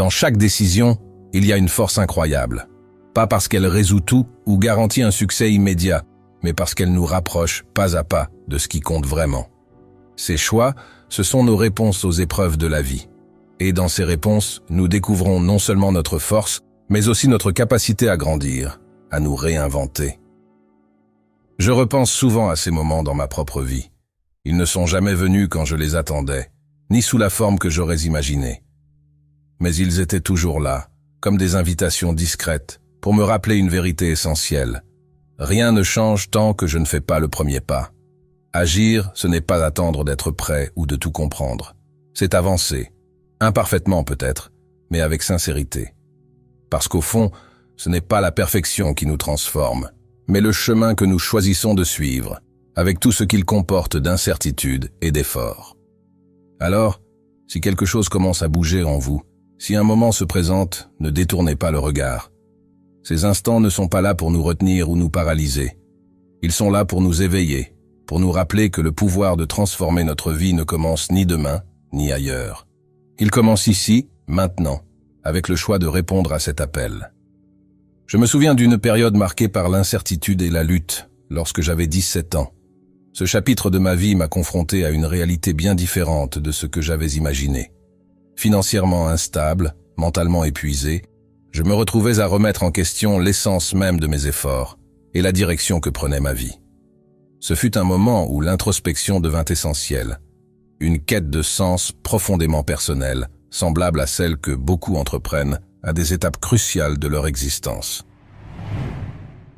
Dans chaque décision, il y a une force incroyable. Pas parce qu'elle résout tout ou garantit un succès immédiat, mais parce qu'elle nous rapproche pas à pas de ce qui compte vraiment. Ces choix, ce sont nos réponses aux épreuves de la vie. Et dans ces réponses, nous découvrons non seulement notre force, mais aussi notre capacité à grandir, à nous réinventer. Je repense souvent à ces moments dans ma propre vie. Ils ne sont jamais venus quand je les attendais, ni sous la forme que j'aurais imaginée. Mais ils étaient toujours là, comme des invitations discrètes, pour me rappeler une vérité essentielle. Rien ne change tant que je ne fais pas le premier pas. Agir, ce n'est pas attendre d'être prêt ou de tout comprendre. C'est avancer, imparfaitement peut-être, mais avec sincérité. Parce qu'au fond, ce n'est pas la perfection qui nous transforme, mais le chemin que nous choisissons de suivre, avec tout ce qu'il comporte d'incertitude et d'effort. Alors, si quelque chose commence à bouger en vous, si un moment se présente, ne détournez pas le regard. Ces instants ne sont pas là pour nous retenir ou nous paralyser. Ils sont là pour nous éveiller, pour nous rappeler que le pouvoir de transformer notre vie ne commence ni demain, ni ailleurs. Il commence ici, maintenant, avec le choix de répondre à cet appel. Je me souviens d'une période marquée par l'incertitude et la lutte, lorsque j'avais 17 ans. Ce chapitre de ma vie m'a confronté à une réalité bien différente de ce que j'avais imaginé. Financièrement instable, mentalement épuisé, je me retrouvais à remettre en question l'essence même de mes efforts et la direction que prenait ma vie. Ce fut un moment où l'introspection devint essentielle, une quête de sens profondément personnelle, semblable à celle que beaucoup entreprennent à des étapes cruciales de leur existence.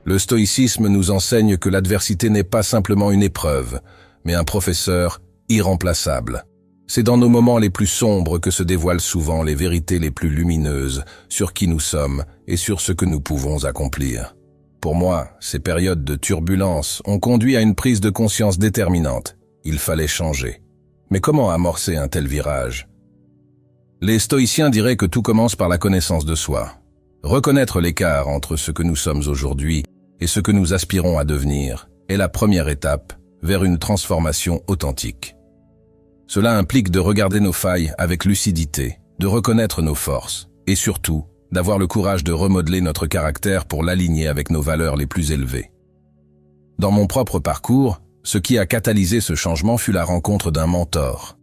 Le stoïcisme nous enseigne que l'adversité n'est pas simplement une épreuve, mais un professeur irremplaçable. C'est dans nos moments les plus sombres que se dévoilent souvent les vérités les plus lumineuses sur qui nous sommes et sur ce que nous pouvons accomplir. Pour moi, ces périodes de turbulence ont conduit à une prise de conscience déterminante. Il fallait changer. Mais comment amorcer un tel virage ? Les stoïciens diraient que tout commence par la connaissance de soi. Reconnaître l'écart entre ce que nous sommes aujourd'hui et ce que nous aspirons à devenir est la première étape vers une transformation authentique. Cela implique de regarder nos failles avec lucidité, de reconnaître nos forces et surtout d'avoir le courage de remodeler notre caractère pour l'aligner avec nos valeurs les plus élevées. Dans mon propre parcours, ce qui a catalysé ce changement fut la rencontre d'un mentor.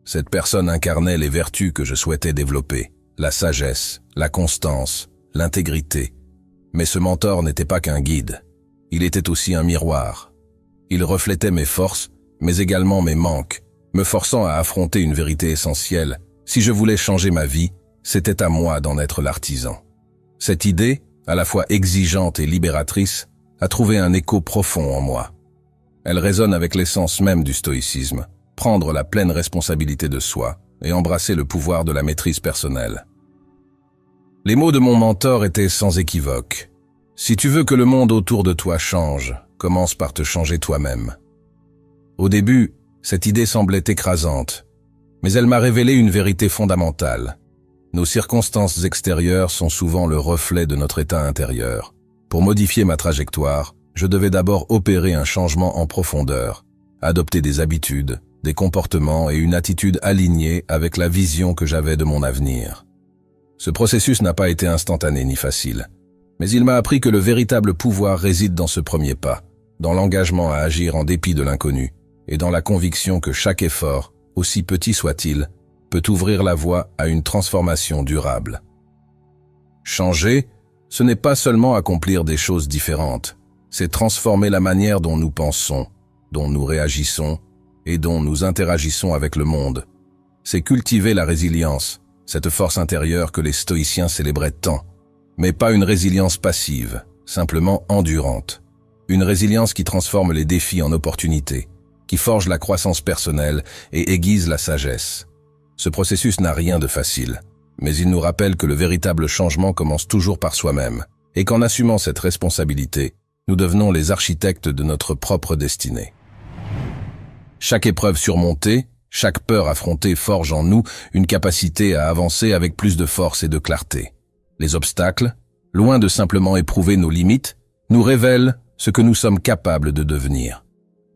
Cette personne incarnait les vertus que je souhaitais développer, la sagesse, la constance, l'intégrité. Mais ce mentor n'était pas qu'un guide, il était aussi un miroir. Il reflétait mes forces, mais également mes manques, me forçant à affronter une vérité essentielle. Si je voulais changer ma vie, c'était à moi d'en être l'artisan. Cette idée, à la fois exigeante et libératrice, a trouvé un écho profond en moi. Elle résonne avec l'essence même du stoïcisme, prendre la pleine responsabilité de soi et embrasser le pouvoir de la maîtrise personnelle. Les mots de mon mentor étaient sans équivoque. Si tu veux que le monde autour de toi change, commence par te changer toi-même. Au début, cette idée semblait écrasante, mais elle m'a révélé une vérité fondamentale. Nos circonstances extérieures sont souvent le reflet de notre état intérieur. Pour modifier ma trajectoire, je devais d'abord opérer un changement en profondeur, adopter des habitudes, des comportements et une attitude alignée avec la vision que j'avais de mon avenir. Ce processus n'a pas été instantané ni facile, mais il m'a appris que le véritable pouvoir réside dans ce premier pas, dans l'engagement à agir en dépit de l'inconnu, et dans la conviction que chaque effort, aussi petit soit-il, peut ouvrir la voie à une transformation durable. Changer, ce n'est pas seulement accomplir des choses différentes, c'est transformer la manière dont nous pensons, dont nous réagissons et dont nous interagissons avec le monde. C'est cultiver la résilience, cette force intérieure que les stoïciens célébraient tant, mais pas une résilience passive, simplement endurante. Une résilience qui transforme les défis en opportunités, qui forge la croissance personnelle et aiguise la sagesse. Ce processus n'a rien de facile, mais il nous rappelle que le véritable changement commence toujours par soi-même, et qu'en assumant cette responsabilité, nous devenons les architectes de notre propre destinée. Chaque épreuve surmontée, chaque peur affrontée forge en nous une capacité à avancer avec plus de force et de clarté. Les obstacles, loin de simplement éprouver nos limites, nous révèlent ce que nous sommes capables de devenir.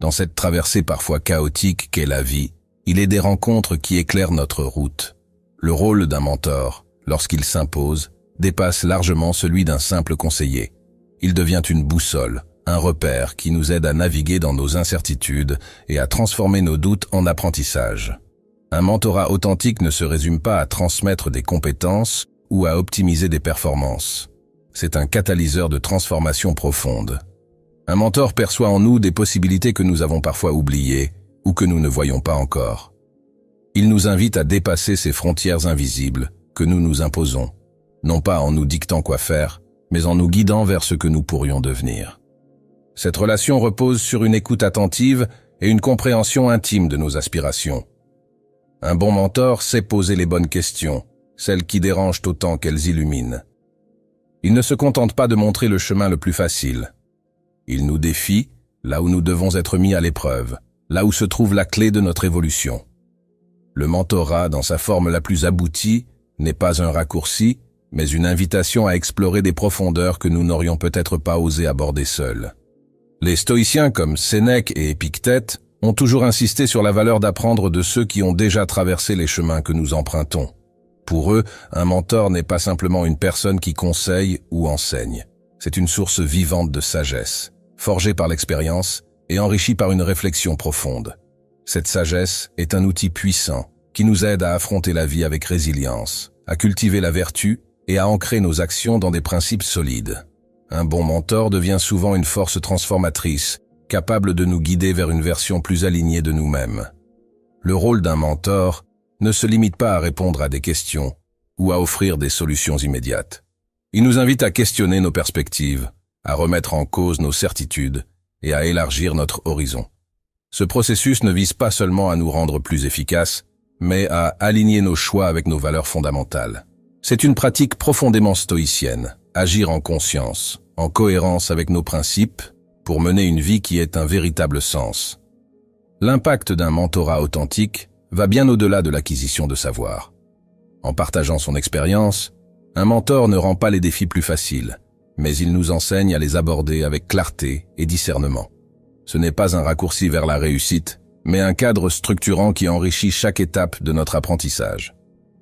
Dans cette traversée parfois chaotique qu'est la vie, il est des rencontres qui éclairent notre route. Le rôle d'un mentor, lorsqu'il s'impose, dépasse largement celui d'un simple conseiller. Il devient une boussole, un repère qui nous aide à naviguer dans nos incertitudes et à transformer nos doutes en apprentissage. Un mentorat authentique ne se résume pas à transmettre des compétences ou à optimiser des performances. C'est un catalyseur de transformation profonde. Un mentor perçoit en nous des possibilités que nous avons parfois oubliées ou que nous ne voyons pas encore. Il nous invite à dépasser ces frontières invisibles que nous nous imposons, non pas en nous dictant quoi faire, mais en nous guidant vers ce que nous pourrions devenir. Cette relation repose sur une écoute attentive et une compréhension intime de nos aspirations. Un bon mentor sait poser les bonnes questions, celles qui dérangent autant qu'elles illuminent. Il ne se contente pas de montrer le chemin le plus facile. Il nous défie là où nous devons être mis à l'épreuve, là où se trouve la clé de notre évolution. Le mentorat, dans sa forme la plus aboutie, n'est pas un raccourci, mais une invitation à explorer des profondeurs que nous n'aurions peut-être pas osé aborder seuls. Les stoïciens comme Sénèque et Épictète ont toujours insisté sur la valeur d'apprendre de ceux qui ont déjà traversé les chemins que nous empruntons. Pour eux, un mentor n'est pas simplement une personne qui conseille ou enseigne. C'est une source vivante de sagesse, forgée par l'expérience et enrichie par une réflexion profonde. Cette sagesse est un outil puissant qui nous aide à affronter la vie avec résilience, à cultiver la vertu et à ancrer nos actions dans des principes solides. Un bon mentor devient souvent une force transformatrice, capable de nous guider vers une version plus alignée de nous-mêmes. Le rôle d'un mentor ne se limite pas à répondre à des questions ou à offrir des solutions immédiates. Il nous invite à questionner nos perspectives, à remettre en cause nos certitudes et à élargir notre horizon. Ce processus ne vise pas seulement à nous rendre plus efficaces, mais à aligner nos choix avec nos valeurs fondamentales. C'est une pratique profondément stoïcienne, agir en conscience, en cohérence avec nos principes, pour mener une vie qui ait un véritable sens. L'impact d'un mentorat authentique va bien au-delà de l'acquisition de savoir. En partageant son expérience, un mentor ne rend pas les défis plus faciles, mais il nous enseigne à les aborder avec clarté et discernement. Ce n'est pas un raccourci vers la réussite, mais un cadre structurant qui enrichit chaque étape de notre apprentissage.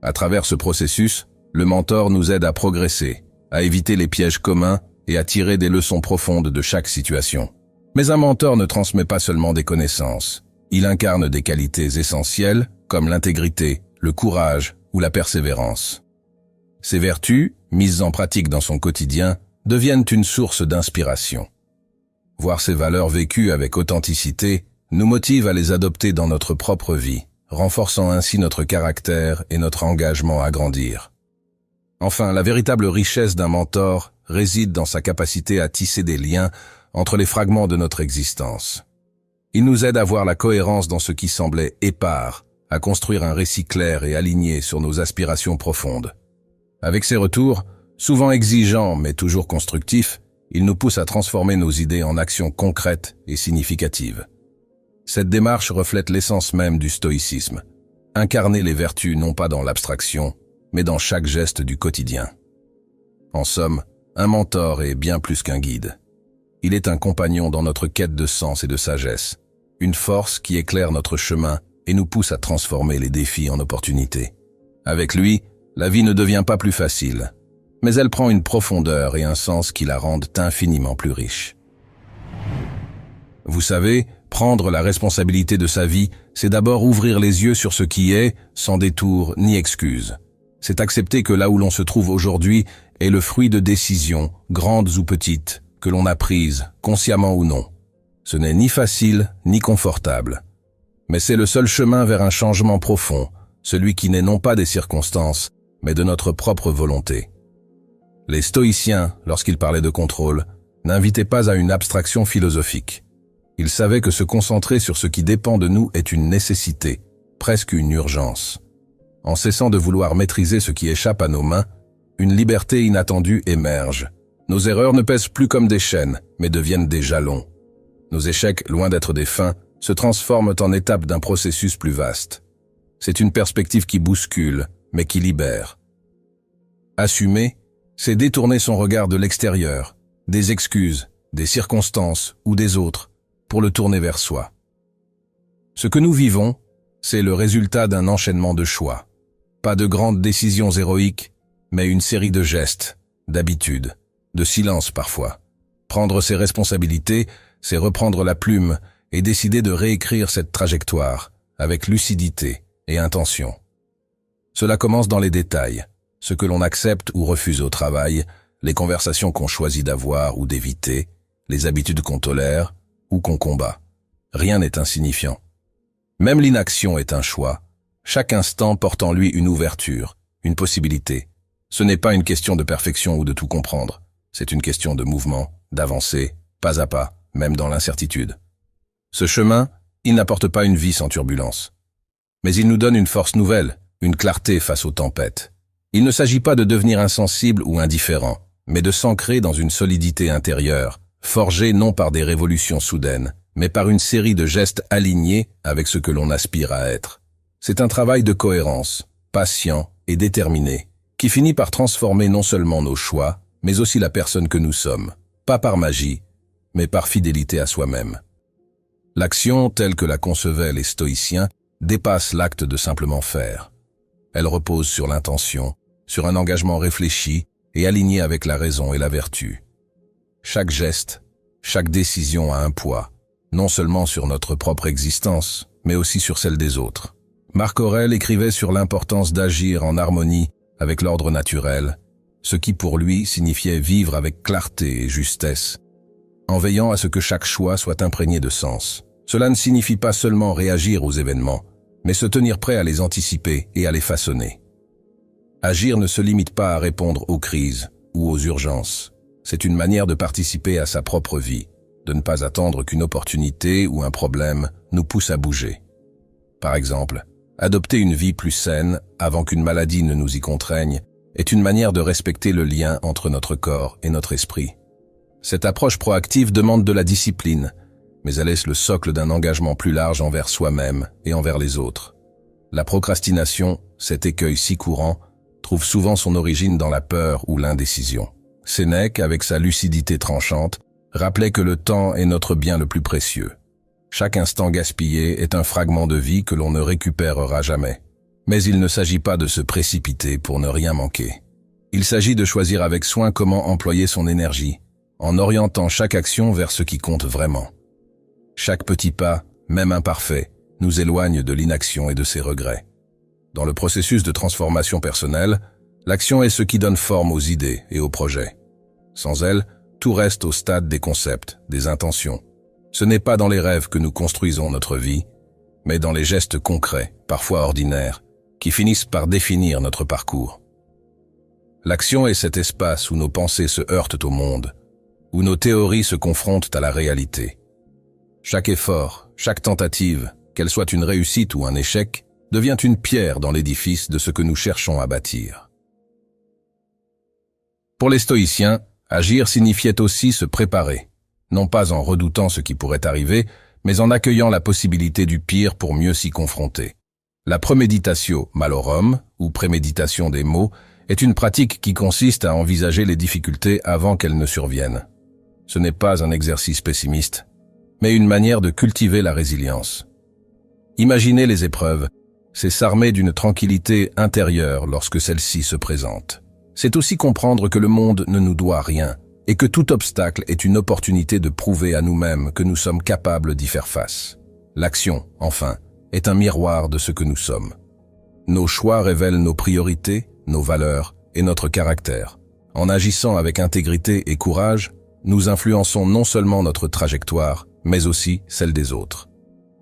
À travers ce processus, le mentor nous aide à progresser, à éviter les pièges communs et à tirer des leçons profondes de chaque situation. Mais un mentor ne transmet pas seulement des connaissances. Il incarne des qualités essentielles comme l'intégrité, le courage ou la persévérance. Ces vertus, mises en pratique dans son quotidien, deviennent une source d'inspiration. Voir ces valeurs vécues avec authenticité nous motive à les adopter dans notre propre vie, renforçant ainsi notre caractère et notre engagement à grandir. Enfin, la véritable richesse d'un mentor réside dans sa capacité à tisser des liens entre les fragments de notre existence. Il nous aide à voir la cohérence dans ce qui semblait épars, à construire un récit clair et aligné sur nos aspirations profondes. Avec ses retours, souvent exigeants mais toujours constructifs, il nous pousse à transformer nos idées en actions concrètes et significatives. Cette démarche reflète l'essence même du stoïcisme. Incarner les vertus non pas dans l'abstraction, mais dans chaque geste du quotidien. En somme, un mentor est bien plus qu'un guide. Il est un compagnon dans notre quête de sens et de sagesse, une force qui éclaire notre chemin et nous pousse à transformer les défis en opportunités. Avec lui, la vie ne devient pas plus facile, mais elle prend une profondeur et un sens qui la rendent infiniment plus riche. Vous savez, prendre la responsabilité de sa vie, c'est d'abord ouvrir les yeux sur ce qui est, sans détour ni excuse. C'est accepter que là où l'on se trouve aujourd'hui est le fruit de décisions, grandes ou petites, que l'on a prises, consciemment ou non. Ce n'est ni facile, ni confortable. Mais c'est le seul chemin vers un changement profond, celui qui n'est non pas des circonstances, mais de notre propre volonté. Les stoïciens, lorsqu'ils parlaient de contrôle, n'invitaient pas à une abstraction philosophique. Ils savaient que se concentrer sur ce qui dépend de nous est une nécessité, presque une urgence. En cessant de vouloir maîtriser ce qui échappe à nos mains, une liberté inattendue émerge. Nos erreurs ne pèsent plus comme des chaînes, mais deviennent des jalons. Nos échecs, loin d'être des fins, se transforment en étapes d'un processus plus vaste. C'est une perspective qui bouscule, mais qui libère. Assumer, c'est détourner son regard de l'extérieur, des excuses, des circonstances ou des autres, pour le tourner vers soi. Ce que nous vivons, c'est le résultat d'un enchaînement de choix. Pas de grandes décisions héroïques, mais une série de gestes, d'habitudes, de silences parfois. Prendre ses responsabilités, c'est reprendre la plume et décider de réécrire cette trajectoire avec lucidité et intention. Cela commence dans les détails, ce que l'on accepte ou refuse au travail, les conversations qu'on choisit d'avoir ou d'éviter, les habitudes qu'on tolère ou qu'on combat. Rien n'est insignifiant. Même l'inaction est un choix. Chaque instant porte en lui une ouverture, une possibilité. Ce n'est pas une question de perfection ou de tout comprendre. C'est une question de mouvement, d'avancer, pas à pas, même dans l'incertitude. Ce chemin, il n'apporte pas une vie sans turbulence. Mais il nous donne une force nouvelle, une clarté face aux tempêtes. Il ne s'agit pas de devenir insensible ou indifférent, mais de s'ancrer dans une solidité intérieure, forgée non par des révolutions soudaines, mais par une série de gestes alignés avec ce que l'on aspire à être. C'est un travail de cohérence, patient et déterminé, qui finit par transformer non seulement nos choix, mais aussi la personne que nous sommes, pas par magie, mais par fidélité à soi-même. L'action, telle que la concevaient les stoïciens, dépasse l'acte de simplement faire. Elle repose sur l'intention, sur un engagement réfléchi et aligné avec la raison et la vertu. Chaque geste, chaque décision a un poids, non seulement sur notre propre existence, mais aussi sur celle des autres. Marc Aurèle écrivait sur l'importance d'agir en harmonie avec l'ordre naturel, ce qui pour lui signifiait vivre avec clarté et justesse, en veillant à ce que chaque choix soit imprégné de sens. Cela ne signifie pas seulement réagir aux événements, mais se tenir prêt à les anticiper et à les façonner. Agir ne se limite pas à répondre aux crises ou aux urgences. C'est une manière de participer à sa propre vie, de ne pas attendre qu'une opportunité ou un problème nous pousse à bouger. Par exemple, adopter une vie plus saine avant qu'une maladie ne nous y contraigne est une manière de respecter le lien entre notre corps et notre esprit. Cette approche proactive demande de la discipline, mais elle est le socle d'un engagement plus large envers soi-même et envers les autres. La procrastination, cet écueil si courant, trouve souvent son origine dans la peur ou l'indécision. Sénèque, avec sa lucidité tranchante, rappelait que le temps est notre bien le plus précieux. Chaque instant gaspillé est un fragment de vie que l'on ne récupérera jamais. Mais il ne s'agit pas de se précipiter pour ne rien manquer. Il s'agit de choisir avec soin comment employer son énergie, en orientant chaque action vers ce qui compte vraiment. Chaque petit pas, même imparfait, nous éloigne de l'inaction et de ses regrets. Dans le processus de transformation personnelle, l'action est ce qui donne forme aux idées et aux projets. Sans elle, tout reste au stade des concepts, des intentions. Ce n'est pas dans les rêves que nous construisons notre vie, mais dans les gestes concrets, parfois ordinaires, qui finissent par définir notre parcours. L'action est cet espace où nos pensées se heurtent au monde, où nos théories se confrontent à la réalité. Chaque effort, chaque tentative, qu'elle soit une réussite ou un échec, devient une pierre dans l'édifice de ce que nous cherchons à bâtir. Pour les stoïciens, agir signifiait aussi se préparer, non pas en redoutant ce qui pourrait arriver, mais en accueillant la possibilité du pire pour mieux s'y confronter. La premeditatio malorum, ou préméditation des maux, est une pratique qui consiste à envisager les difficultés avant qu'elles ne surviennent. Ce n'est pas un exercice pessimiste, mais une manière de cultiver la résilience. Imaginer les épreuves, c'est s'armer d'une tranquillité intérieure lorsque celle-ci se présente. C'est aussi comprendre que le monde ne nous doit rien et que tout obstacle est une opportunité de prouver à nous-mêmes que nous sommes capables d'y faire face. L'action, enfin, est un miroir de ce que nous sommes. Nos choix révèlent nos priorités, nos valeurs et notre caractère. En agissant avec intégrité et courage, nous influençons non seulement notre trajectoire, mais aussi celle des autres.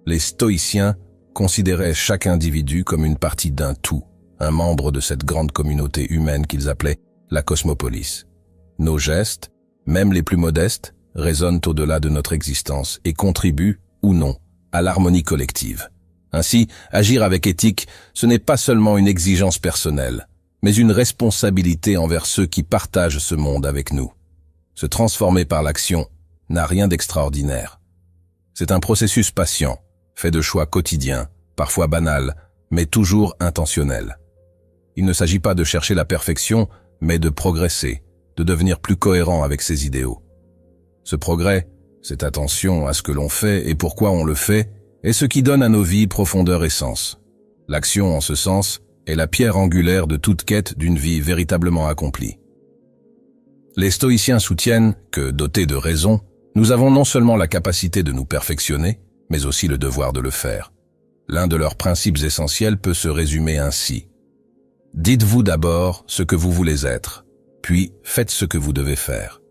Les stoïciens considéraient chaque individu comme une partie d'un tout, un membre de cette grande communauté humaine qu'ils appelaient la cosmopolis. Nos gestes, même les plus modestes, résonnent au-delà de notre existence et contribuent, ou non, à l'harmonie collective. Ainsi, agir avec éthique, ce n'est pas seulement une exigence personnelle, mais une responsabilité envers ceux qui partagent ce monde avec nous. Se transformer par l'action n'a rien d'extraordinaire. C'est un processus patient, fait de choix quotidiens, parfois banals, mais toujours intentionnels. Il ne s'agit pas de chercher la perfection, mais de progresser, de devenir plus cohérent avec ses idéaux. Ce progrès, cette attention à ce que l'on fait et pourquoi on le fait, est ce qui donne à nos vies profondeur et sens. L'action, en ce sens, est la pierre angulaire de toute quête d'une vie véritablement accomplie. Les stoïciens soutiennent que, dotés de raison, nous avons non seulement la capacité de nous perfectionner, mais aussi le devoir de le faire. L'un de leurs principes essentiels peut se résumer ainsi. Dites-vous d'abord ce que vous voulez être, puis faites ce que vous devez faire.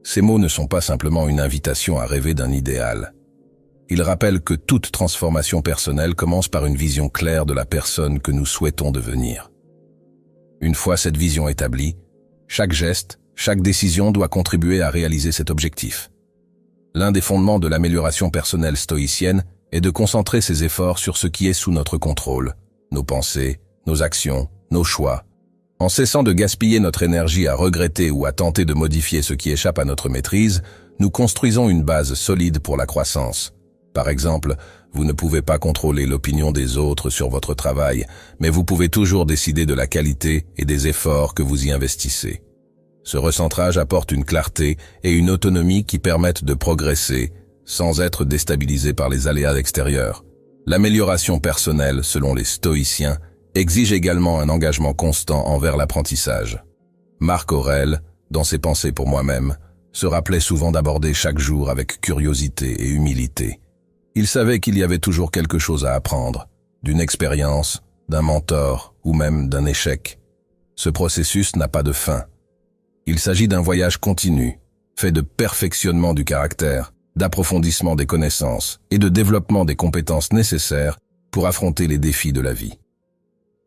Ces mots ne sont pas simplement une invitation à rêver d'un idéal. Ils rappellent que toute transformation personnelle commence par une vision claire de la personne que nous souhaitons devenir. Une fois cette vision établie, chaque geste, chaque décision doit contribuer à réaliser cet objectif. L'un des fondements de l'amélioration personnelle stoïcienne est de concentrer ses efforts sur ce qui est sous notre contrôle, nos pensées, nos actions, nos choix. En cessant de gaspiller notre énergie à regretter ou à tenter de modifier ce qui échappe à notre maîtrise, nous construisons une base solide pour la croissance. Par exemple, vous ne pouvez pas contrôler l'opinion des autres sur votre travail, mais vous pouvez toujours décider de la qualité et des efforts que vous y investissez. Ce recentrage apporte une clarté et une autonomie qui permettent de progresser sans être déstabilisé par les aléas extérieurs. L'amélioration personnelle, selon les stoïciens, exige également un engagement constant envers l'apprentissage. Marc Aurèle, dans ses Pensées pour moi-même, se rappelait souvent d'aborder chaque jour avec curiosité et humilité. Il savait qu'il y avait toujours quelque chose à apprendre, d'une expérience, d'un mentor ou même d'un échec. Ce processus n'a pas de fin. Il s'agit d'un voyage continu, fait de perfectionnement du caractère, d'approfondissement des connaissances et de développement des compétences nécessaires pour affronter les défis de la vie.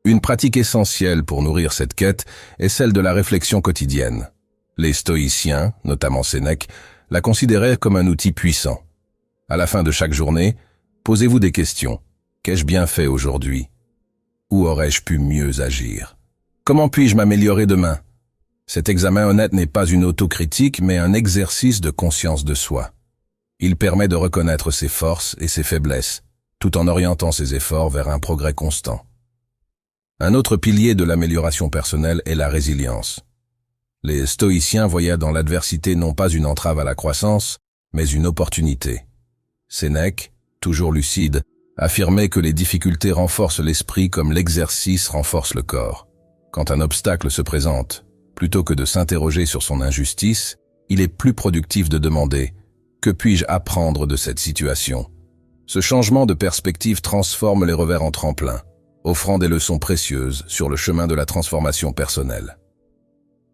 Une pratique essentielle pour nourrir cette quête est celle de la réflexion quotidienne. Les stoïciens, notamment Sénèque, la considéraient comme un outil puissant. À la fin de chaque journée, posez-vous des questions. Qu'ai-je bien fait aujourd'hui? Où aurais-je pu mieux agir? Comment puis-je m'améliorer demain? Cet examen honnête n'est pas une autocritique, mais un exercice de conscience de soi. Il permet de reconnaître ses forces et ses faiblesses, tout en orientant ses efforts vers un progrès constant. Un autre pilier de l'amélioration personnelle est la résilience. Les stoïciens voyaient dans l'adversité non pas une entrave à la croissance, mais une opportunité. Sénèque, toujours lucide, affirmait que les difficultés renforcent l'esprit comme l'exercice renforce le corps. Quand un obstacle se présente, plutôt que de s'interroger sur son injustice, il est plus productif de demander « Que puis-je apprendre de cette situation ?» Ce changement de perspective transforme les revers en tremplin, offrant des leçons précieuses sur le chemin de la transformation personnelle.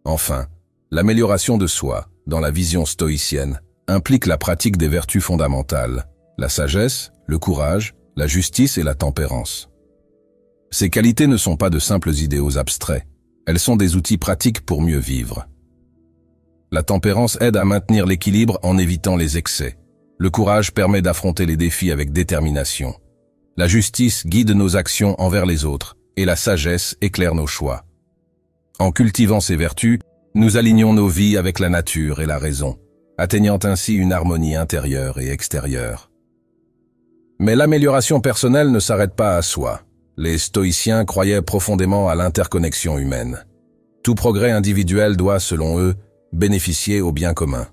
Enfin, l'amélioration de soi, dans la vision stoïcienne, implique la pratique des vertus fondamentales, la sagesse, le courage, la justice et la tempérance. Ces qualités ne sont pas de simples idéaux abstraits, elles sont des outils pratiques pour mieux vivre. La tempérance aide à maintenir l'équilibre en évitant les excès. Le courage permet d'affronter les défis avec détermination. La justice guide nos actions envers les autres, et la sagesse éclaire nos choix. En cultivant ces vertus, nous alignons nos vies avec la nature et la raison, atteignant ainsi une harmonie intérieure et extérieure. Mais l'amélioration personnelle ne s'arrête pas à soi. Les stoïciens croyaient profondément à l'interconnexion humaine. Tout progrès individuel doit, selon eux, bénéficier au bien commun.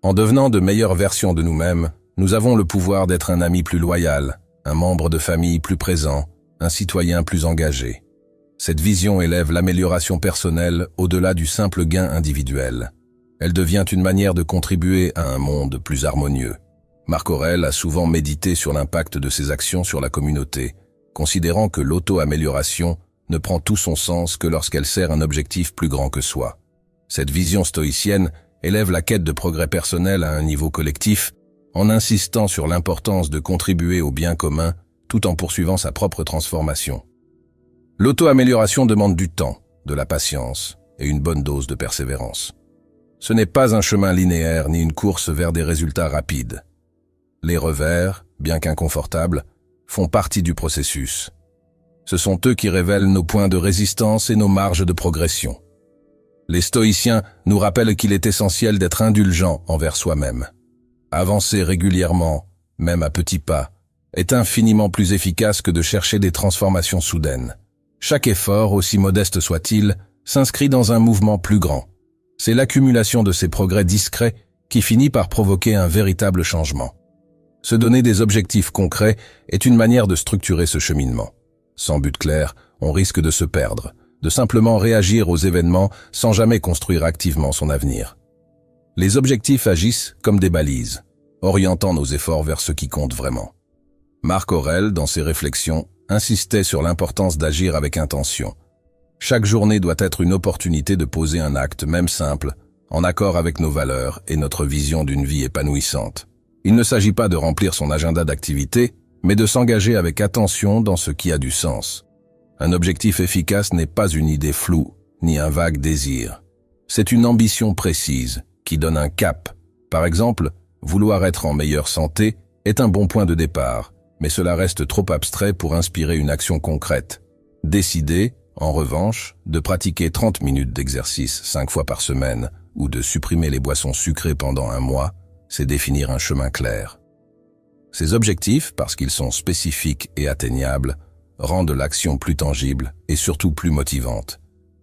En devenant de meilleures versions de nous-mêmes, nous avons le pouvoir d'être un ami plus loyal, un membre de famille plus présent, un citoyen plus engagé. Cette vision élève l'amélioration personnelle au-delà du simple gain individuel. Elle devient une manière de contribuer à un monde plus harmonieux. Marc Aurèle a souvent médité sur l'impact de ses actions sur la communauté, considérant que l'auto-amélioration ne prend tout son sens que lorsqu'elle sert un objectif plus grand que soi. Cette vision stoïcienne élève la quête de progrès personnel à un niveau collectif, en insistant sur l'importance de contribuer au bien commun tout en poursuivant sa propre transformation. L'auto-amélioration demande du temps, de la patience et une bonne dose de persévérance. Ce n'est pas un chemin linéaire ni une course vers des résultats rapides. Les revers, bien qu'inconfortables, font partie du processus. Ce sont eux qui révèlent nos points de résistance et nos marges de progression. Les stoïciens nous rappellent qu'il est essentiel d'être indulgent envers soi-même. Avancer régulièrement, même à petits pas, est infiniment plus efficace que de chercher des transformations soudaines. Chaque effort, aussi modeste soit-il, s'inscrit dans un mouvement plus grand. C'est l'accumulation de ces progrès discrets qui finit par provoquer un véritable changement. Se donner des objectifs concrets est une manière de structurer ce cheminement. Sans but clair, on risque de se perdre, de simplement réagir aux événements sans jamais construire activement son avenir. Les objectifs agissent comme des balises, orientant nos efforts vers ce qui compte vraiment. Marc Aurèle, dans ses réflexions, insistait sur l'importance d'agir avec intention. Chaque journée doit être une opportunité de poser un acte, même simple, en accord avec nos valeurs et notre vision d'une vie épanouissante. Il ne s'agit pas de remplir son agenda d'activités, mais de s'engager avec attention dans ce qui a du sens. Un objectif efficace n'est pas une idée floue, ni un vague désir. C'est une ambition précise, qui donne un cap. Par exemple, vouloir être en meilleure santé est un bon point de départ, mais cela reste trop abstrait pour inspirer une action concrète. Décider, en revanche, de pratiquer 30 minutes d'exercice 5 fois par semaine ou de supprimer les boissons sucrées pendant un mois, c'est définir un chemin clair. Ces objectifs, parce qu'ils sont spécifiques et atteignables, rendent l'action plus tangible et surtout plus motivante.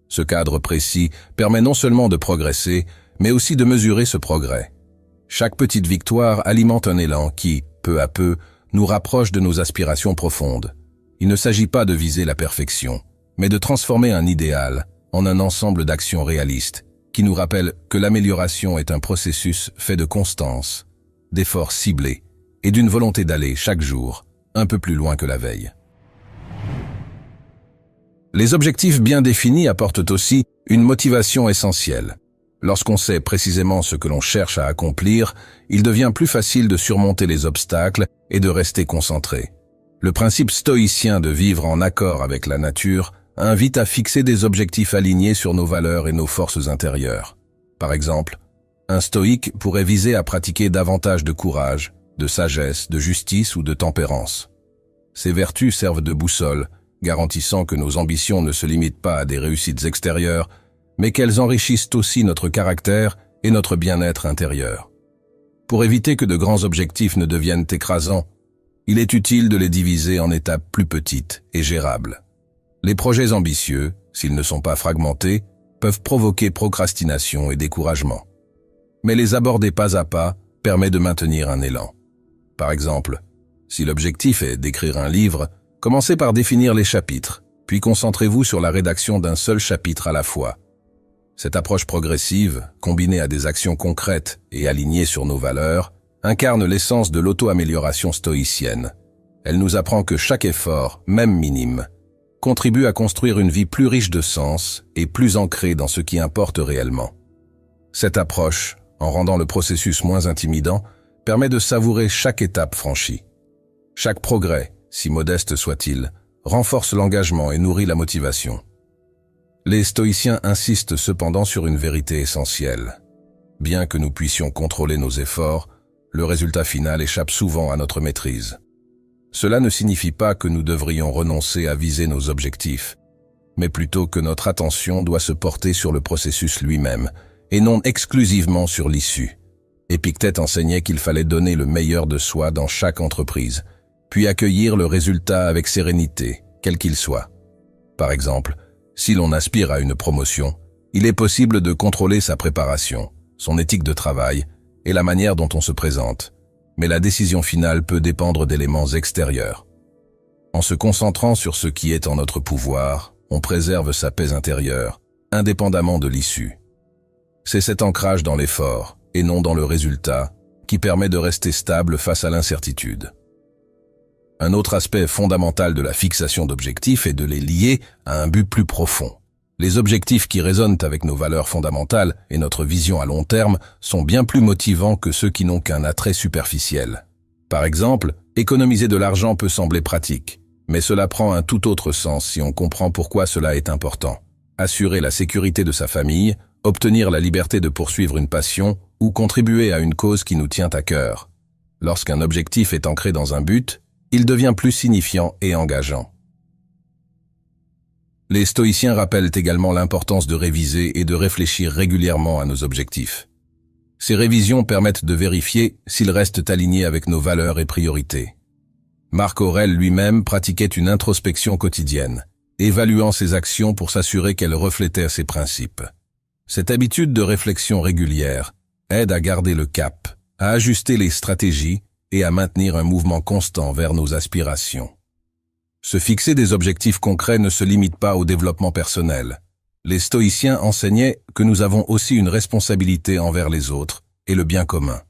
Ce cadre précis permet non seulement de progresser, mais aussi de mesurer ce progrès. Chaque petite victoire alimente un élan qui, peu à peu, nous rapproche de nos aspirations profondes. Il ne s'agit pas de viser la perfection, mais de transformer un idéal en un ensemble d'actions réalistes qui nous rappellent que l'amélioration est un processus fait de constance, d'efforts ciblés et d'une volonté d'aller chaque jour un peu plus loin que la veille. Les objectifs bien définis apportent aussi une motivation essentielle. Lorsqu'on sait précisément ce que l'on cherche à accomplir, il devient plus facile de surmonter les obstacles et de rester concentré. Le principe stoïcien de vivre en accord avec la nature invite à fixer des objectifs alignés sur nos valeurs et nos forces intérieures. Par exemple, un stoïque pourrait viser à pratiquer davantage de courage, de sagesse, de justice ou de tempérance. Ces vertus servent de boussole, garantissant que nos ambitions ne se limitent pas à des réussites extérieures, mais qu'elles enrichissent aussi notre caractère et notre bien-être intérieur. Pour éviter que de grands objectifs ne deviennent écrasants, il est utile de les diviser en étapes plus petites et gérables. Les projets ambitieux, s'ils ne sont pas fragmentés, peuvent provoquer procrastination et découragement. Mais les aborder pas à pas permet de maintenir un élan. Par exemple, si l'objectif est d'écrire un livre, commencez par définir les chapitres, puis concentrez-vous sur la rédaction d'un seul chapitre à la fois. Cette approche progressive, combinée à des actions concrètes et alignées sur nos valeurs, incarne l'essence de l'auto-amélioration stoïcienne. Elle nous apprend que chaque effort, même minime, contribue à construire une vie plus riche de sens et plus ancrée dans ce qui importe réellement. Cette approche, en rendant le processus moins intimidant, permet de savourer chaque étape franchie. Chaque progrès, si modeste soit-il, renforce l'engagement et nourrit la motivation. Les stoïciens insistent cependant sur une vérité essentielle. Bien que nous puissions contrôler nos efforts, le résultat final échappe souvent à notre maîtrise. Cela ne signifie pas que nous devrions renoncer à viser nos objectifs, mais plutôt que notre attention doit se porter sur le processus lui-même, et non exclusivement sur l'issue. Épictète enseignait qu'il fallait donner le meilleur de soi dans chaque entreprise, puis accueillir le résultat avec sérénité, quel qu'il soit. Par exemple, si l'on aspire à une promotion, il est possible de contrôler sa préparation, son éthique de travail et la manière dont on se présente, mais la décision finale peut dépendre d'éléments extérieurs. En se concentrant sur ce qui est en notre pouvoir, on préserve sa paix intérieure, indépendamment de l'issue. C'est cet ancrage dans l'effort, et non dans le résultat, qui permet de rester stable face à l'incertitude. Un autre aspect fondamental de la fixation d'objectifs est de les lier à un but plus profond. Les objectifs qui résonnent avec nos valeurs fondamentales et notre vision à long terme sont bien plus motivants que ceux qui n'ont qu'un attrait superficiel. Par exemple, économiser de l'argent peut sembler pratique, mais cela prend un tout autre sens si on comprend pourquoi cela est important. Assurer la sécurité de sa famille, obtenir la liberté de poursuivre une passion ou contribuer à une cause qui nous tient à cœur. Lorsqu'un objectif est ancré dans un but, il devient plus signifiant et engageant. Les stoïciens rappellent également l'importance de réviser et de réfléchir régulièrement à nos objectifs. Ces révisions permettent de vérifier s'ils restent alignés avec nos valeurs et priorités. Marc Aurèle lui-même pratiquait une introspection quotidienne, évaluant ses actions pour s'assurer qu'elles reflétaient ses principes. Cette habitude de réflexion régulière aide à garder le cap, à ajuster les stratégies et à maintenir un mouvement constant vers nos aspirations. Se fixer des objectifs concrets ne se limite pas au développement personnel. Les stoïciens enseignaient que nous avons aussi une responsabilité envers les autres et le bien commun.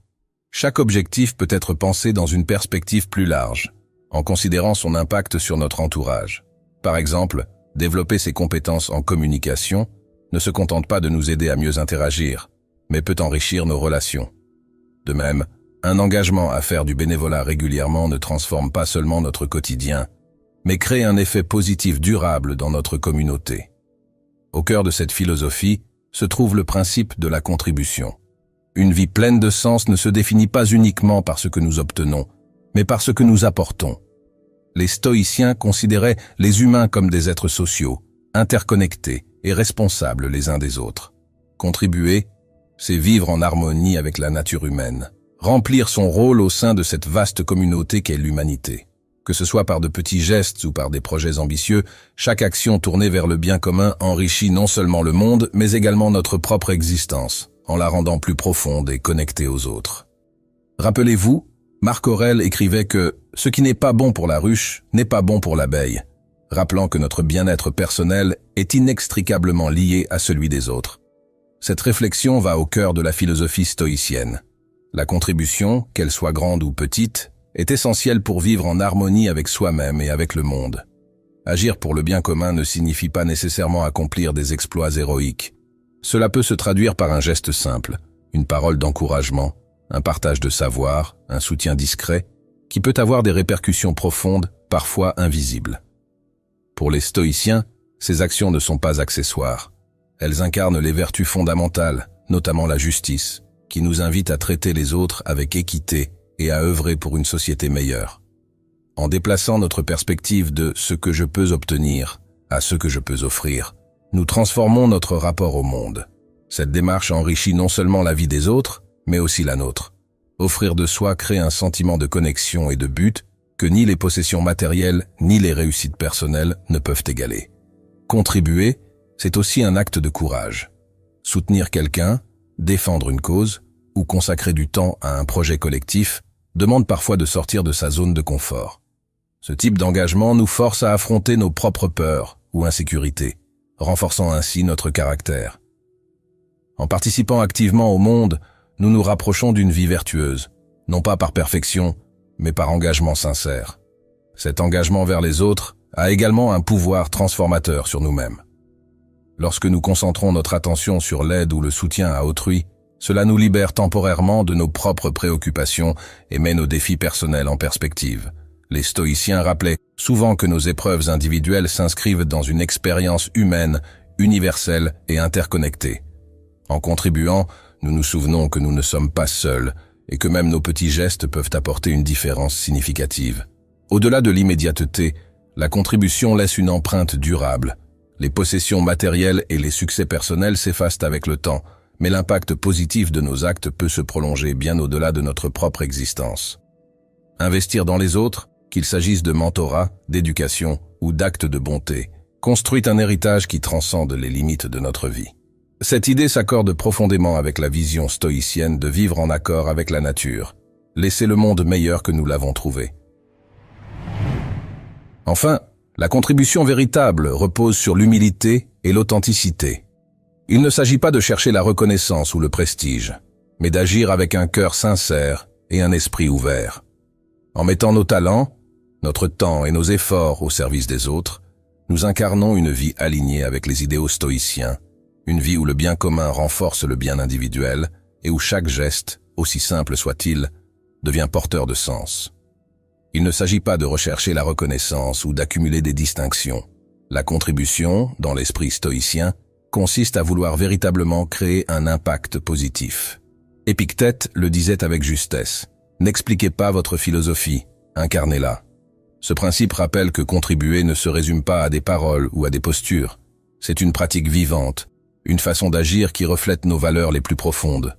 Chaque objectif peut être pensé dans une perspective plus large, en considérant son impact sur notre entourage. Par exemple, développer ses compétences en communication ne se contente pas de nous aider à mieux interagir, mais peut enrichir nos relations. De même, un engagement à faire du bénévolat régulièrement ne transforme pas seulement notre quotidien, mais crée un effet positif durable dans notre communauté. Au cœur de cette philosophie se trouve le principe de la contribution. Une vie pleine de sens ne se définit pas uniquement par ce que nous obtenons, mais par ce que nous apportons. Les stoïciens considéraient les humains comme des êtres sociaux, interconnectés et responsables les uns des autres. Contribuer, c'est vivre en harmonie avec la nature humaine, remplir son rôle au sein de cette vaste communauté qu'est l'humanité. Que ce soit par de petits gestes ou par des projets ambitieux, chaque action tournée vers le bien commun enrichit non seulement le monde, mais également notre propre existence, en la rendant plus profonde et connectée aux autres. Rappelez-vous, Marc Aurèle écrivait que « ce qui n'est pas bon pour la ruche n'est pas bon pour l'abeille », rappelant que notre bien-être personnel est inextricablement lié à celui des autres. Cette réflexion va au cœur de la philosophie stoïcienne. La contribution, qu'elle soit grande ou petite, est essentielle pour vivre en harmonie avec soi-même et avec le monde. Agir pour le bien commun ne signifie pas nécessairement accomplir des exploits héroïques. Cela peut se traduire par un geste simple, une parole d'encouragement, un partage de savoir, un soutien discret, qui peut avoir des répercussions profondes, parfois invisibles. Pour les stoïciens, ces actions ne sont pas accessoires. Elles incarnent les vertus fondamentales, notamment la justice, qui nous invite à traiter les autres avec équité et à œuvrer pour une société meilleure. En déplaçant notre perspective de ce que je peux obtenir à ce que je peux offrir, nous transformons notre rapport au monde. Cette démarche enrichit non seulement la vie des autres, mais aussi la nôtre. Offrir de soi crée un sentiment de connexion et de but que ni les possessions matérielles ni les réussites personnelles ne peuvent égaler. Contribuer, c'est aussi un acte de courage. Soutenir quelqu'un, défendre une cause ou consacrer du temps à un projet collectif demande parfois de sortir de sa zone de confort. Ce type d'engagement nous force à affronter nos propres peurs ou insécurités, renforçant ainsi notre caractère. En participant activement au monde, nous nous rapprochons d'une vie vertueuse, non pas par perfection, mais par engagement sincère. Cet engagement vers les autres a également un pouvoir transformateur sur nous-mêmes. Lorsque nous concentrons notre attention sur l'aide ou le soutien à autrui, cela nous libère temporairement de nos propres préoccupations et met nos défis personnels en perspective. Les stoïciens rappelaient souvent que nos épreuves individuelles s'inscrivent dans une expérience humaine, universelle et interconnectée. En contribuant, nous nous souvenons que nous ne sommes pas seuls et que même nos petits gestes peuvent apporter une différence significative. Au-delà de l'immédiateté, la contribution laisse une empreinte durable. Les possessions matérielles et les succès personnels s'effacent avec le temps, mais l'impact positif de nos actes peut se prolonger bien au-delà de notre propre existence. Investir dans les autres, qu'il s'agisse de mentorat, d'éducation ou d'actes de bonté, construit un héritage qui transcende les limites de notre vie. Cette idée s'accorde profondément avec la vision stoïcienne de vivre en accord avec la nature, laisser le monde meilleur que nous l'avons trouvé. Enfin, la contribution véritable repose sur l'humilité et l'authenticité. Il ne s'agit pas de chercher la reconnaissance ou le prestige, mais d'agir avec un cœur sincère et un esprit ouvert. En mettant nos talents, notre temps et nos efforts au service des autres, nous incarnons une vie alignée avec les idéaux stoïciens, une vie où le bien commun renforce le bien individuel et où chaque geste, aussi simple soit-il, devient porteur de sens. Il ne s'agit pas de rechercher la reconnaissance ou d'accumuler des distinctions. La contribution, dans l'esprit stoïcien, consiste à vouloir véritablement créer un impact positif. Épictète le disait avec justesse. N'expliquez pas votre philosophie, incarnez-la. Ce principe rappelle que contribuer ne se résume pas à des paroles ou à des postures. C'est une pratique vivante, une façon d'agir qui reflète nos valeurs les plus profondes.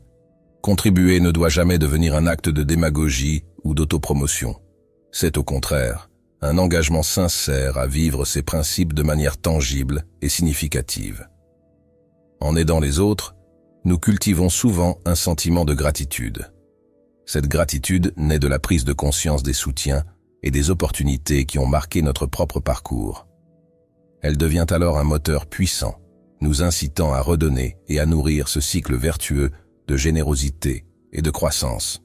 Contribuer ne doit jamais devenir un acte de démagogie ou d'autopromotion. C'est au contraire un engagement sincère à vivre ces principes de manière tangible et significative. En aidant les autres, nous cultivons souvent un sentiment de gratitude. Cette gratitude naît de la prise de conscience des soutiens et des opportunités qui ont marqué notre propre parcours. Elle devient alors un moteur puissant, nous incitant à redonner et à nourrir ce cycle vertueux de générosité et de croissance.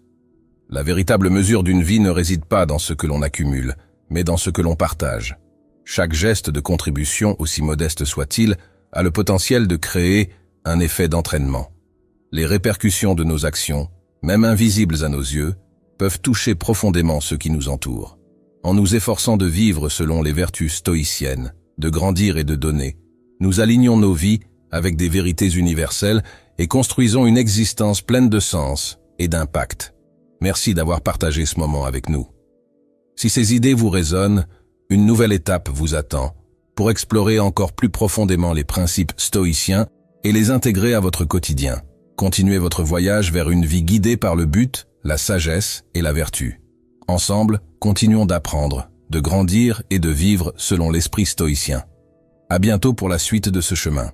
La véritable mesure d'une vie ne réside pas dans ce que l'on accumule, mais dans ce que l'on partage. Chaque geste de contribution, aussi modeste soit-il, a le potentiel de créer un effet d'entraînement. Les répercussions de nos actions, même invisibles à nos yeux, peuvent toucher profondément ceux qui nous entourent. En nous efforçant de vivre selon les vertus stoïciennes, de grandir et de donner, nous alignons nos vies avec des vérités universelles et construisons une existence pleine de sens et d'impact. Merci d'avoir partagé ce moment avec nous. Si ces idées vous résonnent, une nouvelle étape vous attend pour explorer encore plus profondément les principes stoïciens et les intégrer à votre quotidien. Continuez votre voyage vers une vie guidée par le but, la sagesse et la vertu. Ensemble, continuons d'apprendre, de grandir et de vivre selon l'esprit stoïcien. À bientôt pour la suite de ce chemin.